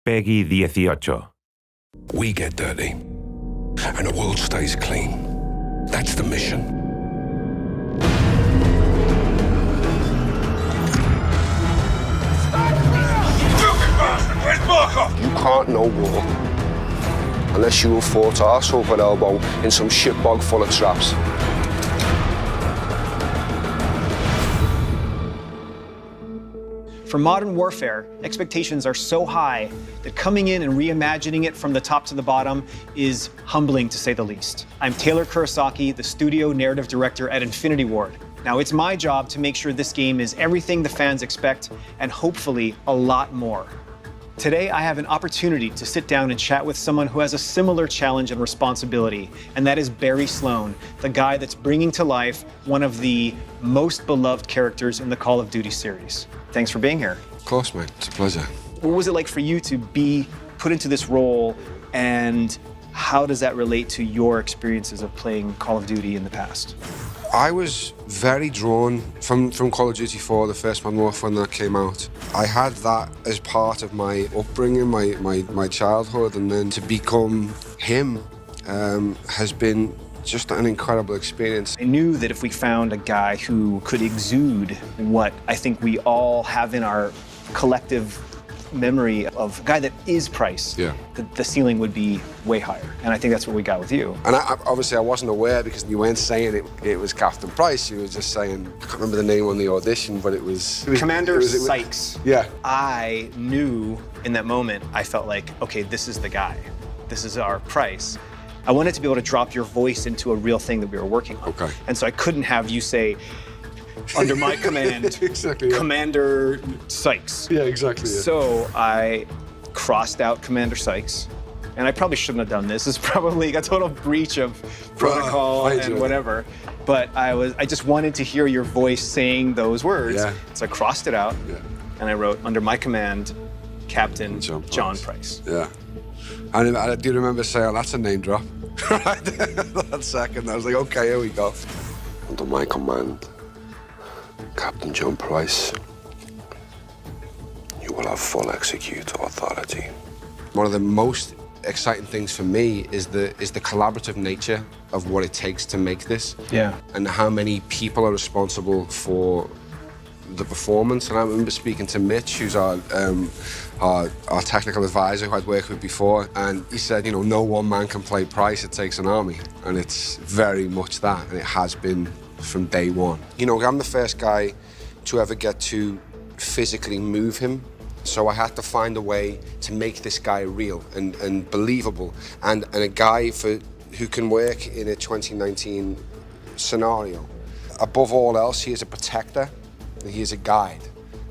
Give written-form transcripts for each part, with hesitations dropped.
Peggy 18. We get dirty, and the world stays clean. That's the mission. You can't know war unless you have fought arse over elbow in some shitbog full of traps. For modern warfare, expectations are so high that coming in and reimagining it from the top to the bottom is humbling, to say the least. I'm Taylor Kurosaki, the studio narrative director at Infinity Ward. Now, it's my job to make sure this game is everything the fans expect, and hopefully a lot more. Today, I have an opportunity to sit down and chat with someone who has a similar challenge and responsibility, and that is Barry Sloan, the guy that's bringing to life one of the most beloved characters in the Call of Duty series. Thanks for being here. Of course, mate. It's a pleasure. What was it like for you to be put into this role, and how does that relate to your experiences of playing Call of Duty in the past? I was very drawn from Call of Duty 4, the first Modern Warfare when that came out. I had that as part of my upbringing, my childhood, and then to become him has been just an incredible experience. I knew that if we found a guy who could exude what I think we all have in our collective memory of a guy that is Price, yeah, the ceiling would be way higher. And I think that's what we got with you. And obviously I wasn't aware, because you weren't saying it was Captain Price. You were just saying, I can't remember the name on the audition, but it was Commander Sykes. Yeah. I knew in that moment, I felt like, okay, this is the guy. This is our Price. I wanted to be able to drop your voice into a real thing that we were working on. Okay. And so I couldn't have you say, under my command, exactly, yeah. Commander Sykes. Yeah, exactly. Yeah. So I crossed out Commander Sykes, and I probably shouldn't have done this. It's probably a total breach of protocol and whatever. But I just wanted to hear your voice saying those words. Yeah. So I crossed it out, yeah, and I wrote, under my command, Captain John Price. Yeah. And I do remember saying, oh, that's a name drop. Right there, that second, I was like, okay, here we go. Under my command, Captain John Price, you will have full executor authority. One of the most exciting things for me is the collaborative nature of what it takes to make this. Yeah. And how many people are responsible for the performance. And I remember speaking to Mitch, who's our technical advisor who I'd worked with before, and he said, you know, no one man can play Price, it takes an army. And it's very much that, and it has been from day one. You know, I'm the first guy to ever get to physically move him, so I had to find a way to make this guy real and believable, and a guy who can work in a 2019 scenario. Above all else, he is a protector, and he is a guide.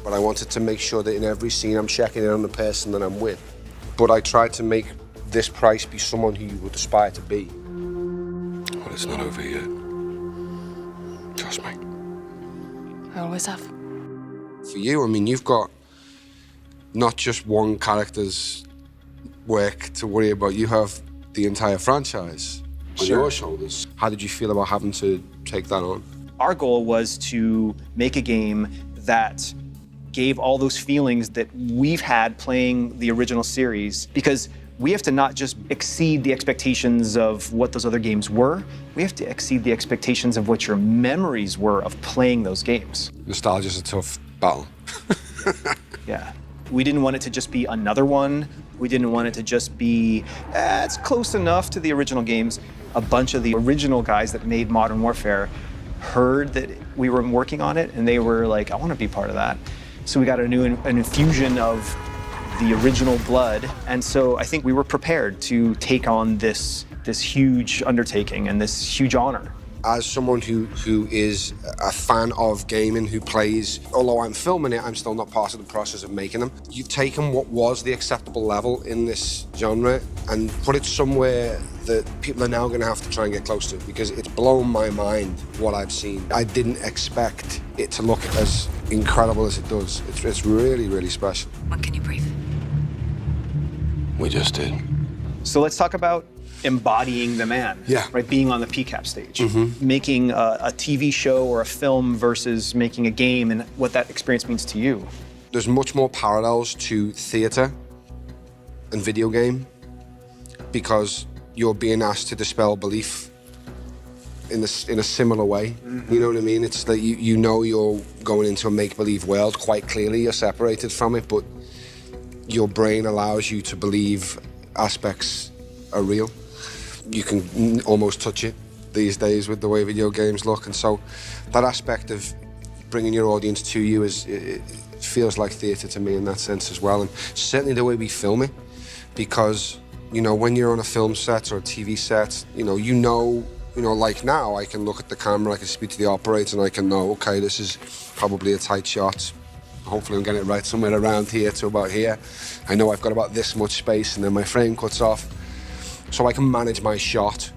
But I wanted to make sure that in every scene I'm checking in on the person that I'm with. But I tried to make this Price be someone who you would aspire to be. Well, it's not over yet. Trust me. I always have. For you, I mean, you've got not just one character's work to worry about. You have the entire franchise on your shoulders. How did you feel about having to take that on? Our goal was to make a game that gave all those feelings that we've had playing the original series, because we have to not just exceed the expectations of what those other games were, we have to exceed the expectations of what your memories were of playing those games. Nostalgia's a tough battle. Yeah. We didn't want it to just be another one. We didn't want it to just be, it's close enough to the original games. A bunch of the original guys that made Modern Warfare heard that we were working on it, and they were like, I want to be part of that. So we got an infusion of the original blood, and so I think we were prepared to take on this huge undertaking and this huge honor. As someone who is a fan of gaming, who plays, although I'm filming it, I'm still not part of the process of making them. You've taken what was the acceptable level in this genre and put it somewhere that people are now going to have to try and get close to, because it's blown my mind what I've seen. I didn't expect it to look as incredible as it does. It's really, really special. When can you breathe? We just did. So let's talk about embodying the man, yeah, right? Being on the PCAP stage, making a TV show or a film versus making a game, and what that experience means to you. There's much more parallels to theatre and video game because you're being asked to dispel belief in a similar way. You know what I mean? It's that you know you're going into a make-believe world quite clearly. You're separated from it, but your brain allows you to believe aspects are real. You can almost touch it these days with the way video games look, and so that aspect of bringing your audience to you it feels like theatre to me in that sense as well, and certainly the way we film it, because you know when you're on a film set or a TV set, you know, like now I can look at the camera, I can speak to the operator, and I can know, okay, this is probably a tight shot. Hopefully I'm getting it right somewhere around here to about here. I know I've got about this much space, and then my frame cuts off, so I can manage my shot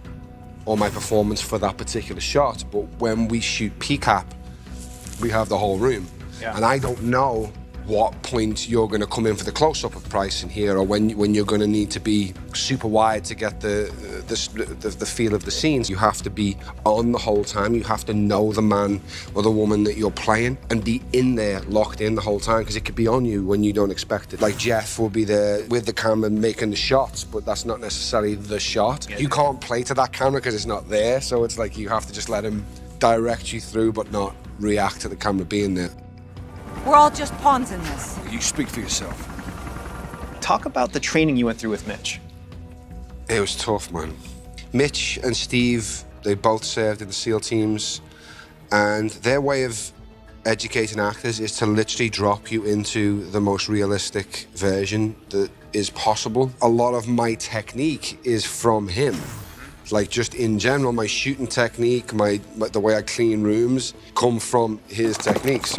or my performance for that particular shot. But when we shoot PCAP, we have the whole room. Yeah. And I don't know what point you're going to come in for the close-up of Price in here, or when you're going to need to be super wide to get the feel of the scenes. You have to be on the whole time. You have to know the man or the woman that you're playing and be in there, locked in the whole time, because it could be on you when you don't expect it. Like Jeff will be there with the camera making the shots, but that's not necessarily the shot. Yeah. You can't play to that camera because it's not there, so it's like you have to just let him direct you through, but not react to the camera being there. We're all just pawns in this. You speak for yourself. Talk about the training you went through with Mitch. It was tough, man. Mitch and Steve, they both served in the SEAL teams, and their way of educating actors is to literally drop you into the most realistic version that is possible. A lot of my technique is from him. Like, just in general, my shooting technique, the way I clean rooms, come from his techniques.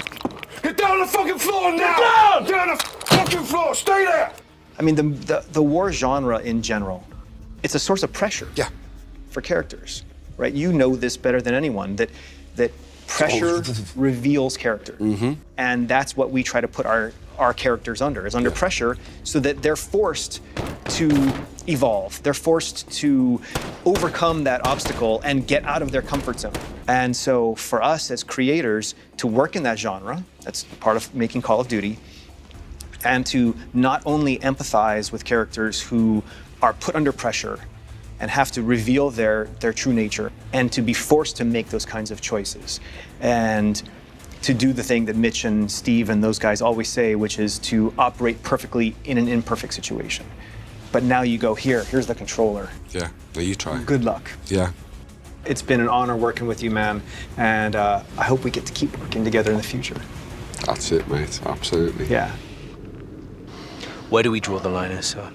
Get down on the fucking floor now! Get down! Get on the fucking floor! Stay there! I mean, the war genre in general, it's a source of pressure. Yeah. For characters, right? You know this better than anyone, that pressure reveals character. Mm-hmm. And that's what we try to put our characters under, is under pressure, so that they're forced to evolve. They're forced to overcome that obstacle and get out of their comfort zone. And so for us as creators to work in that genre, that's part of making Call of Duty, and to not only empathize with characters who are put under pressure and have to reveal their true nature, and to be forced to make those kinds of choices, and to do the thing that Mitch and Steve and those guys always say, which is to operate perfectly in an imperfect situation. But now you go, here's the controller. Yeah, there you try. Good luck. Yeah. It's been an honor working with you, man, and I hope we get to keep working together in the future. That's it, mate, absolutely. Yeah. Where do we draw the line, sir?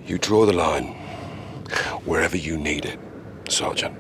You draw the line wherever you need it, Sergeant.